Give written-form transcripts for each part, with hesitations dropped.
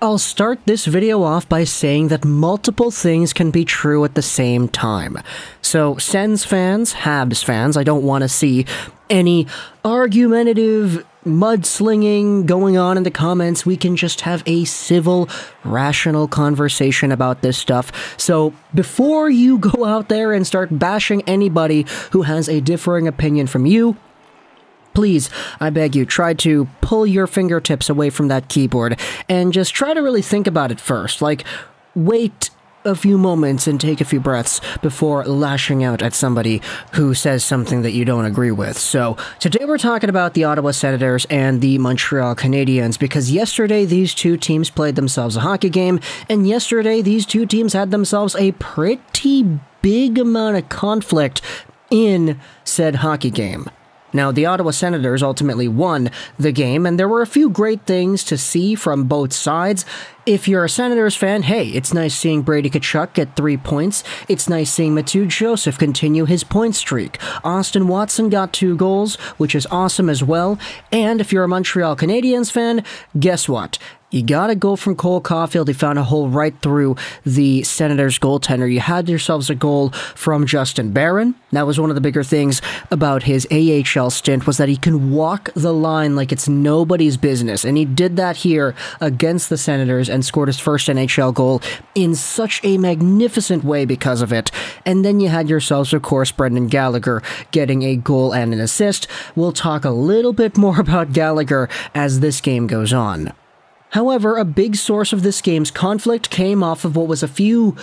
I'll start this video off by saying that multiple things can be true at the same time. So, Sens fans, Habs fans, I don't want to see any argumentative mudslinging going on in the comments. We can just have a civil, rational conversation about this stuff. So, before you go out there and start bashing anybody who has a differing opinion from you, please, I beg you, try to pull your fingertips away from that keyboard and just try to really think about it first. Like, wait a few moments and take a few breaths before lashing out at somebody who says something that you don't agree with. So, today we're talking about the Ottawa Senators and the Montreal Canadiens, because yesterday these two teams played themselves a hockey game, and yesterday these two teams had themselves a pretty big amount of conflict in said hockey game. Now, the Ottawa Senators ultimately won the game, and there were a few great things to see from both sides. If you're a Senators fan, hey, it's nice seeing Brady Tkachuk get 3 points. It's nice seeing Matthew Joseph continue his point streak. Austin Watson got 2 goals, which is awesome as well. And if you're a Montreal Canadiens fan, guess what? You got a goal from Cole Caulfield. He found a hole right through the Senators' goaltender. You had yourselves a goal from Justin Barron. That was one of the bigger things about his AHL stint, was that he can walk the line like it's nobody's business. And he did that here against the Senators and scored his first NHL goal in such a magnificent way because of it. And then you had yourselves, of course, Brendan Gallagher getting a goal and an assist. We'll talk a little bit more about Gallagher as this game goes on. However, a big source of this game's conflict came off of what was a few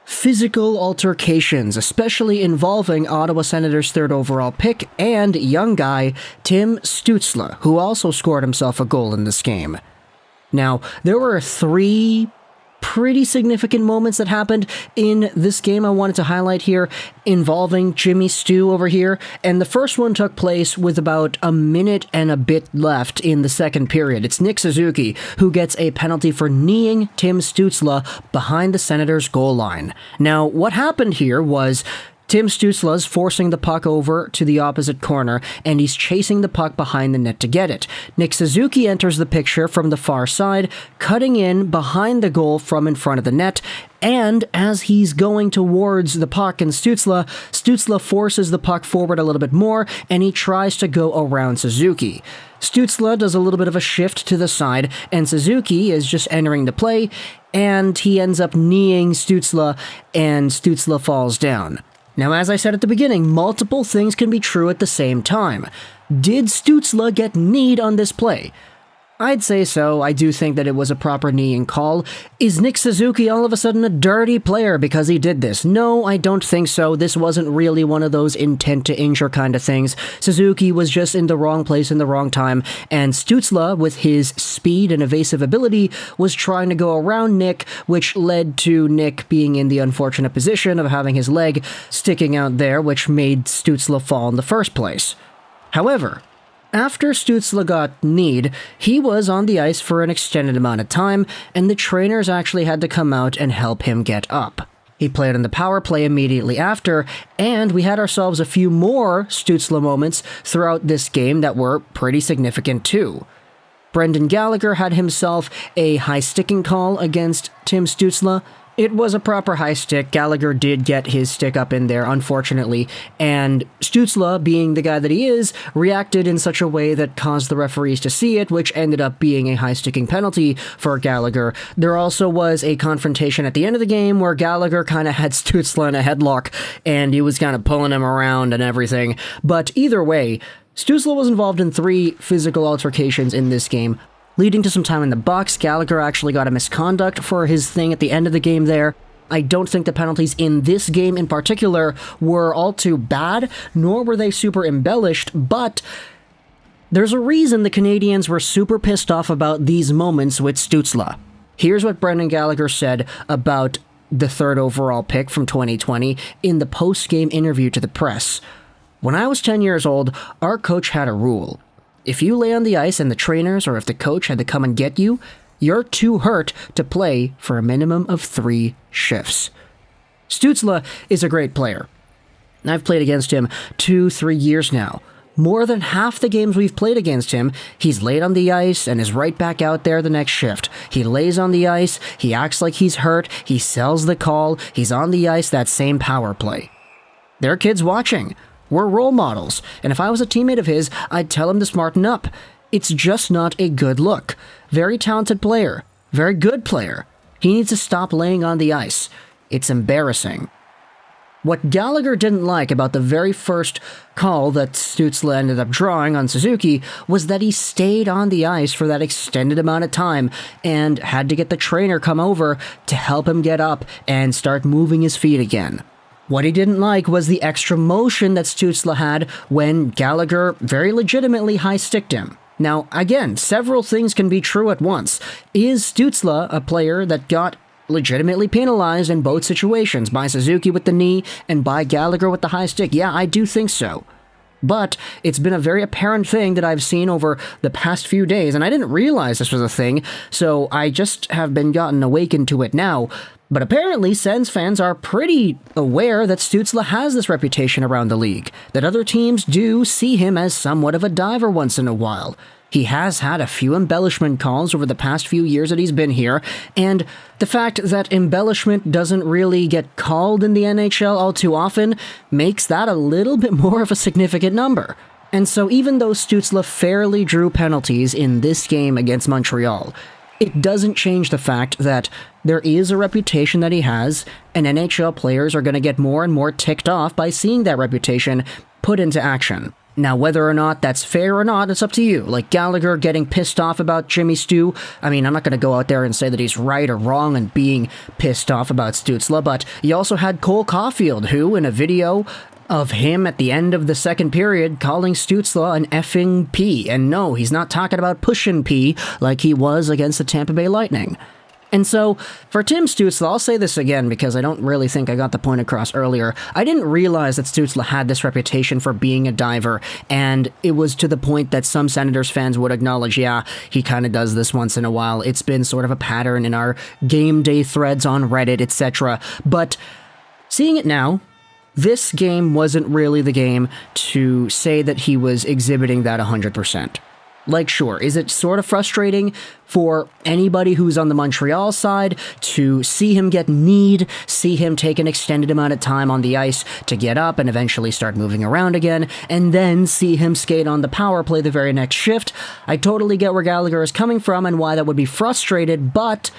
physical altercations, especially involving Ottawa Senators' 3rd overall pick and young guy Tim Stutzle, who also scored himself a goal in this game. Now, there were 3 pretty significant moments that happened in this game I wanted to highlight here, involving Jimmy Stu over here, and the first one took place with about a minute and a bit left in the second period. It's Nick Suzuki who gets a penalty for kneeing Tim Stutzle behind the Senators' goal line. Now, what happened here was Tim Stutzle's forcing the puck over to the opposite corner, and he's chasing the puck behind the net to get it. Nick Suzuki enters the picture from the far side, cutting in behind the goal from in front of the net, and as he's going towards the puck and Stutzle forces the puck forward a little bit more, and he tries to go around Suzuki. Stutzle does a little bit of a shift to the side, and Suzuki is just entering the play, and he ends up kneeing Stutzle, and Stutzle falls down. Now, as I said at the beginning, multiple things can be true at the same time. Did Stutzle get kneed on this play? I'd say so. I do think that it was a proper kneeing call. Is Nick Suzuki all of a sudden a dirty player because he did this? No, I don't think so. This wasn't really one of those intent to injure kind of things. Suzuki was just in the wrong place in the wrong time, and Stutzle, with his speed and evasive ability, was trying to go around Nick, which led to Nick being in the unfortunate position of having his leg sticking out there, which made Stutzle fall in the first place. However, after Stutzle got kneed, he was on the ice for an extended amount of time, and the trainers actually had to come out and help him get up. He played on the power play immediately after, and we had ourselves a few more Stutzle moments throughout this game that were pretty significant too. Brendan Gallagher had himself a high sticking call against Tim Stutzle. It was a proper high stick. Gallagher did get his stick up in there, unfortunately, and Stutzle, being the guy that he is, reacted in such a way that caused the referees to see it, which ended up being a high sticking penalty for Gallagher. There also was a confrontation at the end of the game where Gallagher kind of had Stutzle in a headlock, and he was kind of pulling him around and everything. But either way, Stutzle was involved in 3 physical altercations in this game, leading to some time in the box. Gallagher actually got a misconduct for his thing at the end of the game there. I don't think the penalties in this game in particular were all too bad, nor were they super embellished, but there's a reason the Canadiens were super pissed off about these moments with Stutzle. Here's what Brendan Gallagher said about the 3rd overall pick from 2020 in the post-game interview to the press. "When I was 10 years old, our coach had a rule. If you lay on the ice and the trainers or if the coach had to come and get you, you're too hurt to play for a minimum of 3 shifts." Stutzle is a great player. I've played against him 2-3 years now. More than half the games we've played against him, he's laid on the ice and is right back out there the next shift. He lays on the ice, he acts like he's hurt, he sells the call, he's on the ice that same power play. There are kids watching. We're role models, and if I was a teammate of his, I'd tell him to smarten up. It's just not a good look. Very talented player. Very good player. He needs to stop laying on the ice. It's embarrassing. What Gallagher didn't like about the very first call that Stutzle ended up drawing on Suzuki was that he stayed on the ice for that extended amount of time and had to get the trainer come over to help him get up and start moving his feet again. What he didn't like was the extra motion that Stutzle had when Gallagher very legitimately high-sticked him. Now, again, several things can be true at once. Is Stutzle a player that got legitimately penalized in both situations, by Suzuki with the knee and by Gallagher with the high stick? Yeah, I do think so. But it's been a very apparent thing that I've seen over the past few days, and I didn't realize this was a thing, so I just have been gotten awakened to it now. But apparently, Sens fans are pretty aware that Stutzle has this reputation around the league, that other teams do see him as somewhat of a diver once in a while. He has had a few embellishment calls over the past few years that he's been here, and the fact that embellishment doesn't really get called in the NHL all too often makes that a little bit more of a significant number. And so even though Stutzle fairly drew penalties in this game against Montreal, it doesn't change the fact that there is a reputation that he has, and NHL players are going to get more and more ticked off by seeing that reputation put into action. Now, whether or not that's fair or not, it's up to you. Like Gallagher getting pissed off about Jimmy Stu. I mean, I'm not going to go out there and say that he's right or wrong and being pissed off about Stutzle, but you also had Cole Caulfield, who, in a video of him at the end of the second period, calling Stutzle an effing P. And no, he's not talking about pushin' P like he was against the Tampa Bay Lightning. And so, for Tim Stutzle, I'll say this again because I don't really think I got the point across earlier. I didn't realize that Stutzle had this reputation for being a diver, and it was to the point that some Senators fans would acknowledge, yeah, he kind of does this once in a while. It's been sort of a pattern in our game day threads on Reddit, etc. But seeing it now, this game wasn't really the game to say that he was exhibiting that 100%. Like, sure, is it sort of frustrating for anybody who's on the Montreal side to see him get kneed, see him take an extended amount of time on the ice to get up and eventually start moving around again, and then see him skate on the power play the very next shift? I totally get where Gallagher is coming from and why that would be frustrated, but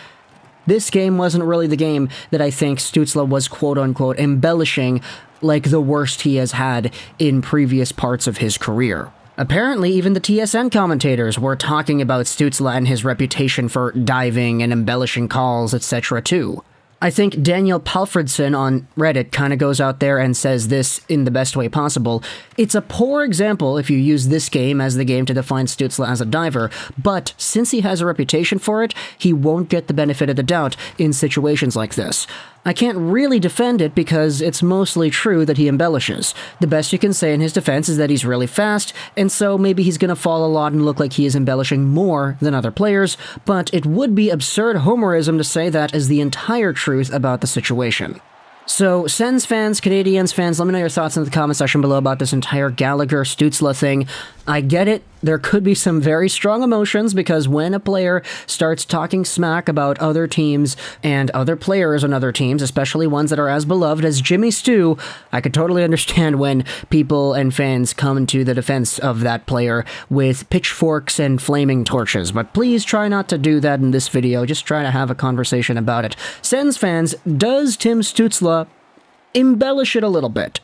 this game wasn't really the game that I think Stutzle was quote-unquote embellishing like the worst he has had in previous parts of his career. Apparently, even the TSN commentators were talking about Stutzle and his reputation for diving and embellishing calls, etc. too. I think Daniel Palfredson on Reddit kind of goes out there and says this in the best way possible. It's a poor example if you use this game as the game to define Stutzle as a diver, but since he has a reputation for it, he won't get the benefit of the doubt in situations like this. I can't really defend it because it's mostly true that he embellishes. The best you can say in his defense is that he's really fast, and so maybe he's going to fall a lot and look like he is embellishing more than other players, but it would be absurd homerism to say that is the entire truth about the situation. So, Sens fans, Canadiens fans, let me know your thoughts in the comment section below about this entire Gallagher-Stutzle thing. I get it. There could be some very strong emotions because when a player starts talking smack about other teams and other players on other teams, especially ones that are as beloved as Jimmy Stu, I could totally understand when people and fans come to the defense of that player with pitchforks and flaming torches. But please try not to do that in this video. Just try to have a conversation about it. Sens fans, does Tim Stutzle embellish it a little bit?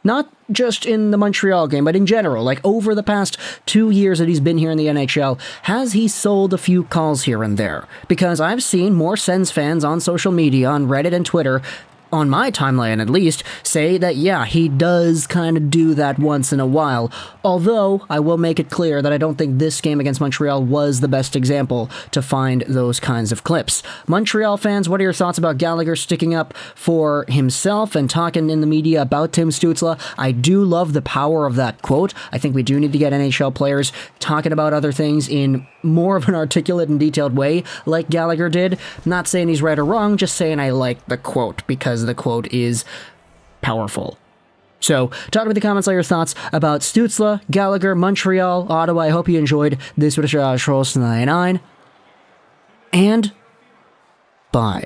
Not just in the Montreal game, but in general, like over the past 2 years that he's been here in the NHL, has he sold a few calls here and there? Because I've seen more Sens fans on social media, on Reddit and Twitter, on my timeline at least, say that yeah, he does kind of do that once in a while, although I will make it clear that I don't think this game against Montreal was the best example to find those kinds of clips. Montreal fans, what are your thoughts about Gallagher sticking up for himself and talking in the media about Tim Stutzle? I do love the power of that quote. I think we do need to get NHL players talking about other things in more of an articulate and detailed way, like Gallagher did. Not saying he's right or wrong, just saying I like the quote, because the quote is powerful. So, talk to me in the comments all your thoughts about Stutzle, Gallagher, Montreal, Ottawa. I hope you enjoyed this with Trolls 99. And bye.